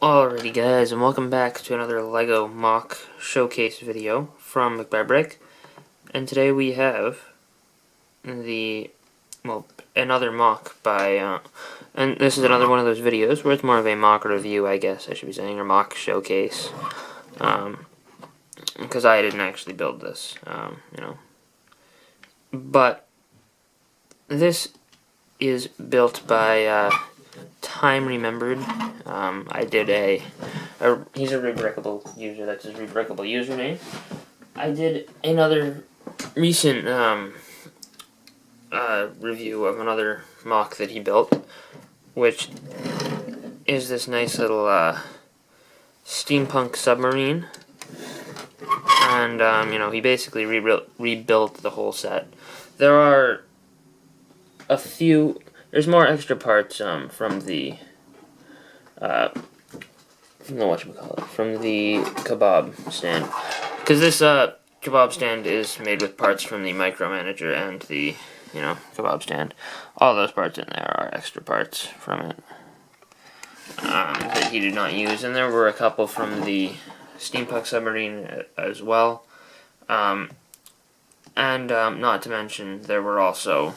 Alrighty guys, and welcome back to another LEGO MOC showcase video from McBabrick. And today we have another MOC by, and this is another one of those videos where it's more of a MOC review, I guess I should be saying, or MOC showcase. Because I didn't actually build this, But this is built by, Time Remembered. I did he's a rebrickable user, that's his rebrickable username. I did another recent review of another MOC that he built, which is this nice little steampunk submarine. And he basically rebuilt the whole set. There are there's more extra parts from the kebab stand, because this kebab stand is made with parts from the micromanager and the kebab stand. All those parts in there are extra parts from it that he did not use, and there were a couple from the steampunk submarine as well. And not to mention there were also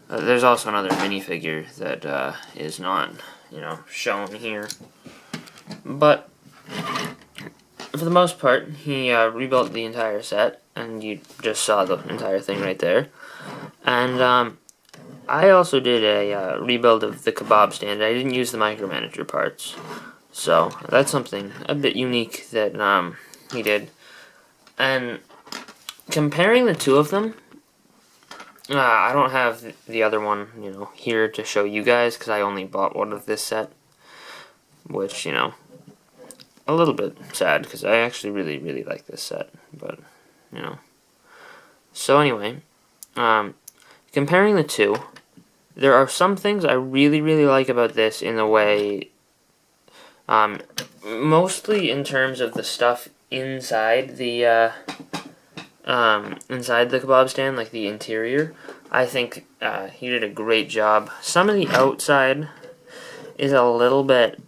there's also another minifigure that is not, shown here. But for the most part, he rebuilt the entire set, and you just saw the entire thing right there. And I also did a rebuild of the kebab stand. I didn't use the micromanager parts, so that's something a bit unique that he did. And comparing the two of them, I don't have the other one, here to show you guys, because I only bought one of this set, which, a little bit sad, because I actually really, really like this set, but, So anyway, comparing the two, there are some things I really, really like about this in the way, mostly in terms of the stuff inside the kebab stand, like the interior. I think he did a great job. Some of the outside is a little bit,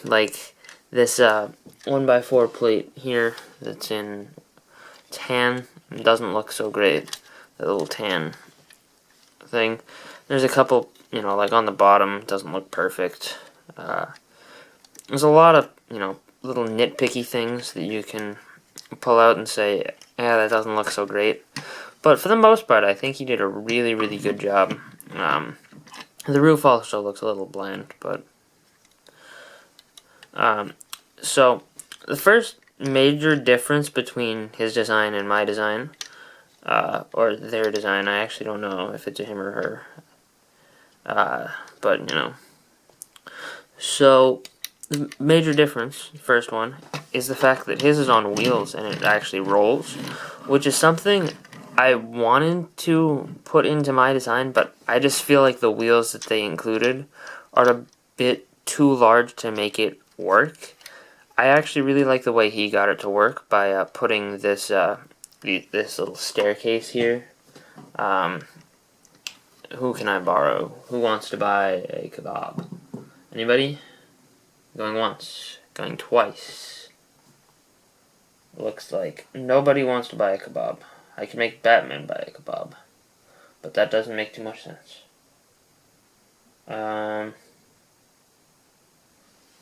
like this 1x4 plate here that's in tan. It doesn't look so great, the little tan thing. There's a couple, like on the bottom, doesn't look perfect. There's a lot of, little nitpicky things that you can pull out and say, yeah, that doesn't look so great. But for the most part, I think he did a really, really good job. The roof also looks a little bland, but so the first major difference between his design and my design, or their design, I actually don't know if it's a him or her, but so the major difference, the first one, is the fact that his is on wheels and it actually rolls, which is something I wanted to put into my design, but I just feel like the wheels that they included are a bit too large to make it work. I actually really like the way he got it to work by putting this this little staircase here. Who can I borrow? Who wants to buy a kebab? Anybody? Going once, going twice. Looks like nobody wants to buy a kebab. I can make Batman buy a kebab, but that doesn't make too much sense. Yeah,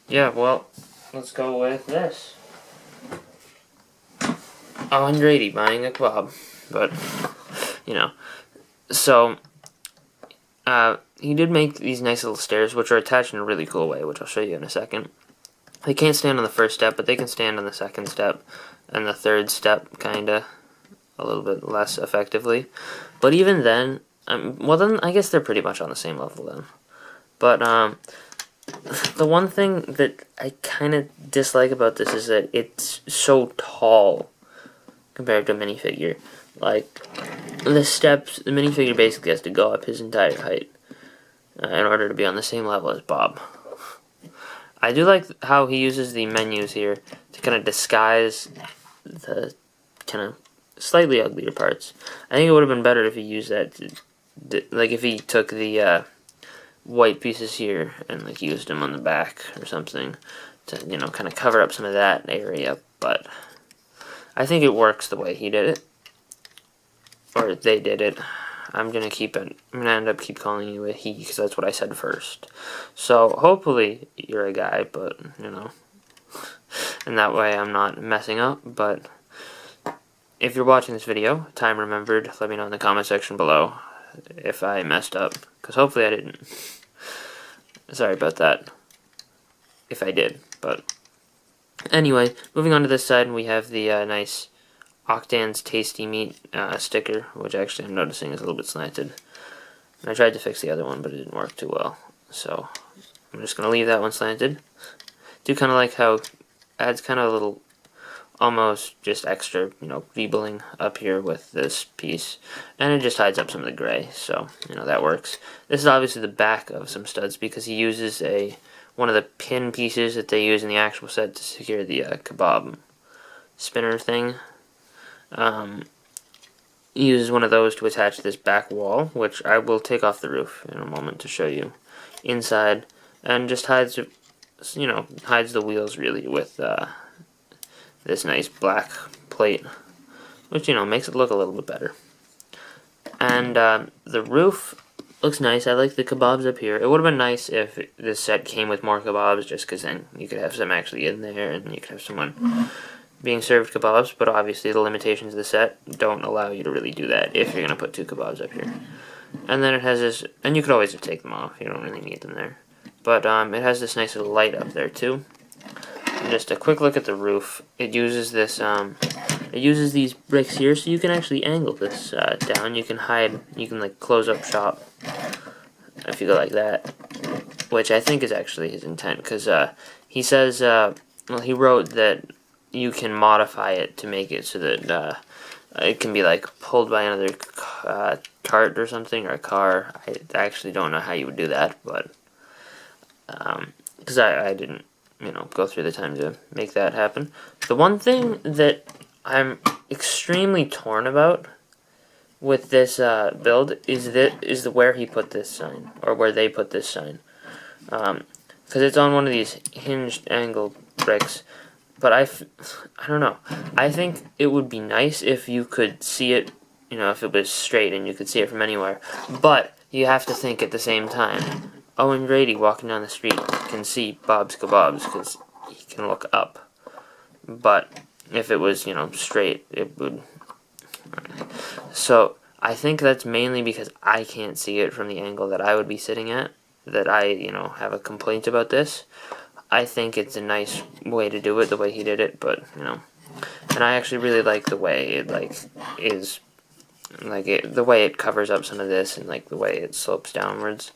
well, let's go with this. 180 buying a kebab, but, So, he did make these nice little stairs, which are attached in a really cool way, which I'll show you in a second. They can't stand on the first step, but they can stand on the second step, and the third step, kinda, a little bit less effectively. But even then, well then, I guess they're pretty much on the same level then. But, the one thing that I kinda dislike about this is that it's so tall compared to a minifigure. Like, the steps, the minifigure basically has to go up his entire height in order to be on the same level as Bob. I do like how he uses the menus here to kind of disguise the kind of slightly uglier parts. I think it would have been better if he used that, like if he took the white pieces here and like used them on the back or something to, you know, kind of cover up some of that area, but I think it works the way he did it, or they did it. I'm gonna end up keep calling you a he because that's what I said first. So hopefully you're a guy, but you know, and that way I'm not messing up. But if you're watching this video, time remembered, let me know in the comment section below if I messed up, because hopefully I didn't. Sorry about that if I did, but anyway, moving on to this side, we have the nice Octan's Tasty Meat sticker, which actually I'm noticing is a little bit slanted. And I tried to fix the other one, but it didn't work too well. So I'm just going to leave that one slanted. Do kind of like how it adds kind of a little, almost just extra, you know, beebling up here with this piece. And it just hides up some of the gray, so, you know, that works. This is obviously the back of some studs because he uses one of the pin pieces that they use in the actual set to secure the kebab spinner thing. He uses one of those to attach this back wall, which I will take off the roof in a moment to show you inside, and just hides, you know, hides the wheels really with this nice black plate, which, you know, makes it look a little bit better. And the roof looks nice. I like the kebabs up here. It would have been nice if this set came with more kebabs, just because then you could have some actually in there, and you could have someone being served kebabs, but obviously the limitations of the set don't allow you to really do that if you're going to put 2 kebabs up here. And then it has this, and you could always just take them off, you don't really need them there. But it has this nice little light up there too. And just a quick look at the roof. It uses this, it uses these bricks here, so you can actually angle this down. You can hide, you can like close up shop if you go like that, which I think is actually his intent, because he says, well, he wrote that you can modify it to make it so that it can be like pulled by another cart or something, or a car. I actually don't know how you would do that, but because I didn't, you know, go through the time to make that happen. The one thing that I'm extremely torn about with this build is where he put this sign, or where they put this sign, because it's on one of these hinged angled bricks. But I don't know. I think it would be nice if you could see it, you know, if it was straight and you could see it from anywhere. But you have to think at the same time, Owen Grady walking down the street can see Bob's Kebabs because he can look up. But if it was, you know, straight, it would. So I think that's mainly because I can't see it from the angle that I would be sitting at, that I, you know, have a complaint about this. I think it's a nice way to do it, the way he did it, but, you know, and I actually really like the way it, like, is, like, the way it covers up some of this, and, like, the way it slopes downwards.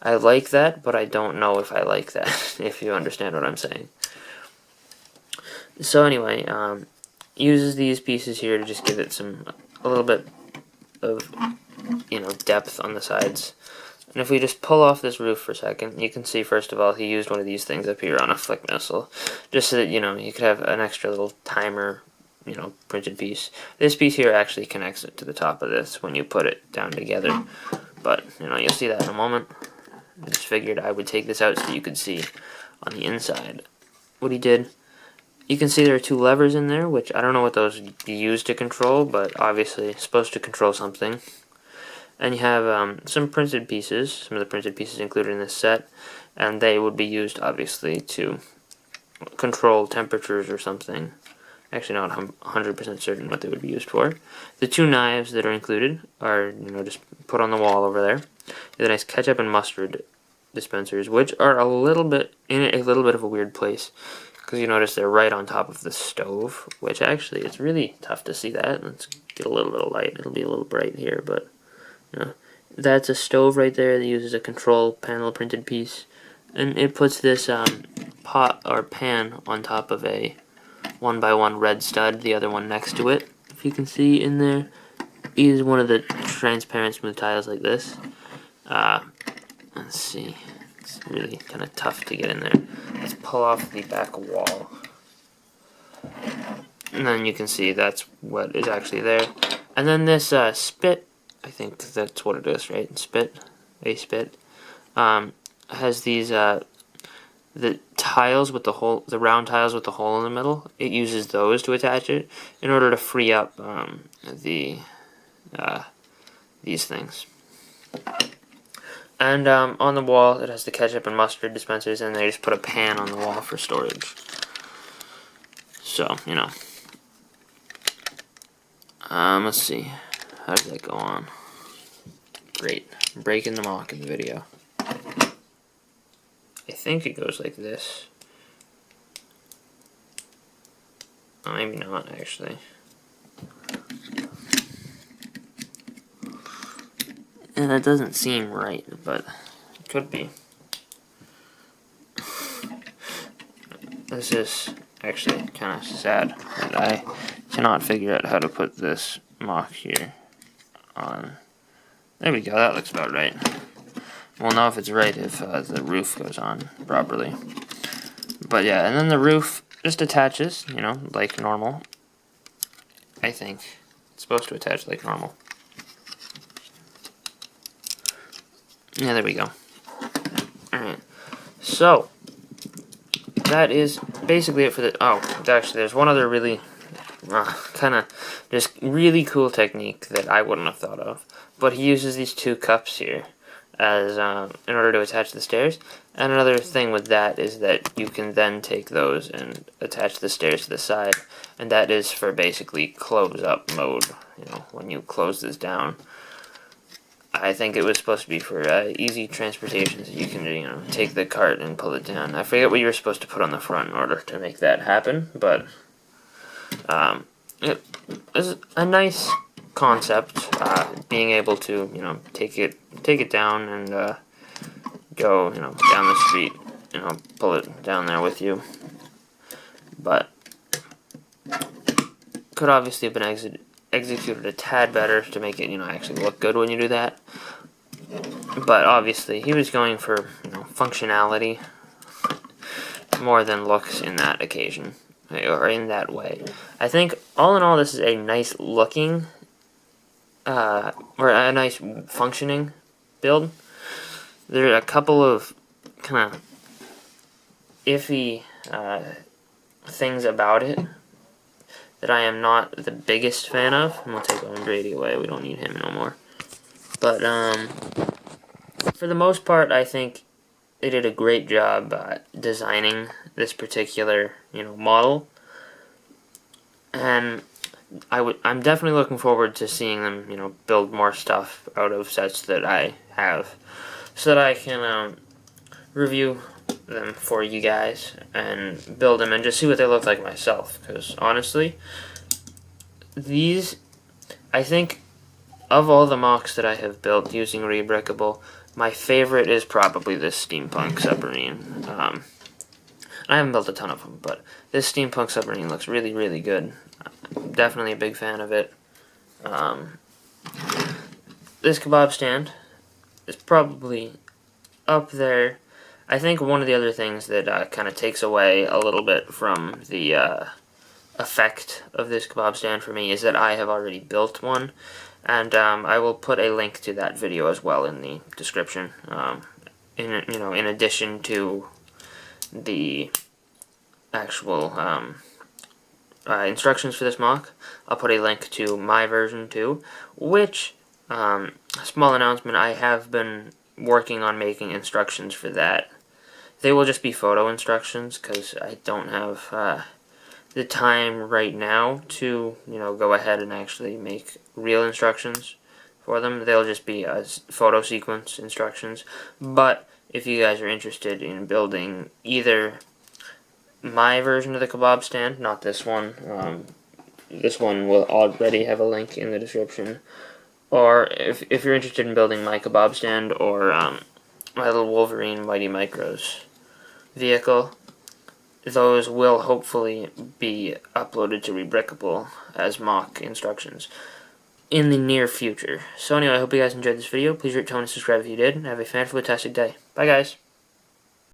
I like that, but I don't know if I like that, if you understand what I'm saying. So, anyway, uses these pieces here to just give it a little bit of, you know, depth on the sides. And if we just pull off this roof for a second, you can see, first of all, he used one of these things up here on a flick missile, just so that, you know, you could have an extra little timer, you know, printed piece. This piece here actually connects it to the top of this when you put it down together, but, you know, you'll see that in a moment. I just figured I would take this out so you could see on the inside what he did. You can see there are 2 levers in there, which I don't know what those would be used to control, but obviously it's supposed to control something. And you have some printed pieces, some of the printed pieces included in this set, and they would be used, obviously, to control temperatures or something. Actually, not 100% certain what they would be used for. The 2 knives that are included are, you know, just put on the wall over there. The nice ketchup and mustard dispensers, which are a little bit in a little bit of a weird place, because you notice they're right on top of the stove, which actually, it's really tough to see that. Let's get a little bit of light. It'll be a little bright here, but... that's a stove right there that uses a control panel printed piece, and it puts this pot or pan on top of a 1x1 red stud, the other one next to it. If you can see in there is one of the transparent smooth tiles like this. Let's see, it's really kind of tough to get in there. Let's pull off the back wall, and then you can see that's what is actually there. And then this spit, I think that's what it is, right? Spit, a spit. has these the tiles with the round tiles with the hole in the middle. It uses those to attach it in order to free up these things. And on the wall, it has the ketchup and mustard dispensers, and they just put a pan on the wall for storage. So, you know. Let's see. How does that go on? Great. I'm breaking the MOC in the video. I think it goes like this. Oh, maybe not, actually. And that doesn't seem right, but it could be. This is actually kind of sad that I cannot figure out how to put this MOC here on. There we go, that looks about right. We'll know if it's right if the roof goes on properly. But yeah, and then the roof just attaches, you know, like normal. I think it's supposed to attach like normal. Yeah, there we go. Alright, so that is basically it for the. Oh, actually, there's one other really kind of just really cool technique that I wouldn't have thought of. But he uses these two cups here as in order to attach the stairs. And another thing with that is that you can then take those and attach the stairs to the side, and that is for basically close up mode. You know, when you close this down. I think it was supposed to be for easy transportation, so you can, you know, take the cart and pull it down. I forget what you were supposed to put on the front in order to make that happen, but it is a nice concept. Being able to, you know, take it down and go, you know, down the street, you know, pull it down there with you. But could obviously have been executed a tad better to make it, you know, actually look good when you do that. But obviously, he was going for, you know, functionality more than looks in that occasion, or in that way. I think, all in all, this is a nice looking, or a nice functioning build. There are a couple of kind of iffy things about it that I am not the biggest fan of. I'm gonna take Andre away, we don't need him no more. But, for the most part, I think they did a great job designing this particular, you know, model. And I'm definitely looking forward to seeing them, you know, build more stuff out of sets that I have, so that I can, review them for you guys and build them and just see what they look like myself, because honestly, these, I think, of all the MOCs that I have built using Rebrickable, my favorite is probably this steampunk submarine. I haven't built a ton of them, but this steampunk submarine looks really, really good. I'm definitely a big fan of it. This kebab stand is probably up there. I think one of the other things that kind of takes away a little bit from the effect of this kebab stand for me is that I have already built one, and I will put a link to that video as well in the description. In addition to the actual instructions for this MOC, I'll put a link to my version too, which, small announcement, I have been working on making instructions for that. They will just be photo instructions, because I don't have the time right now to, you know, go ahead and actually make real instructions for them. They'll just be photo sequence instructions. But if you guys are interested in building either my version of the kebab stand, not this one, this one will already have a link in the description, or if you're interested in building my kebab stand or my little Wolverine Mighty Micros vehicle, those will hopefully be uploaded to Rebrickable as MOC instructions in the near future. So anyway, I hope you guys enjoyed this video. Please rate, tone, and subscribe if you did. Have a fantastic day. Bye, guys.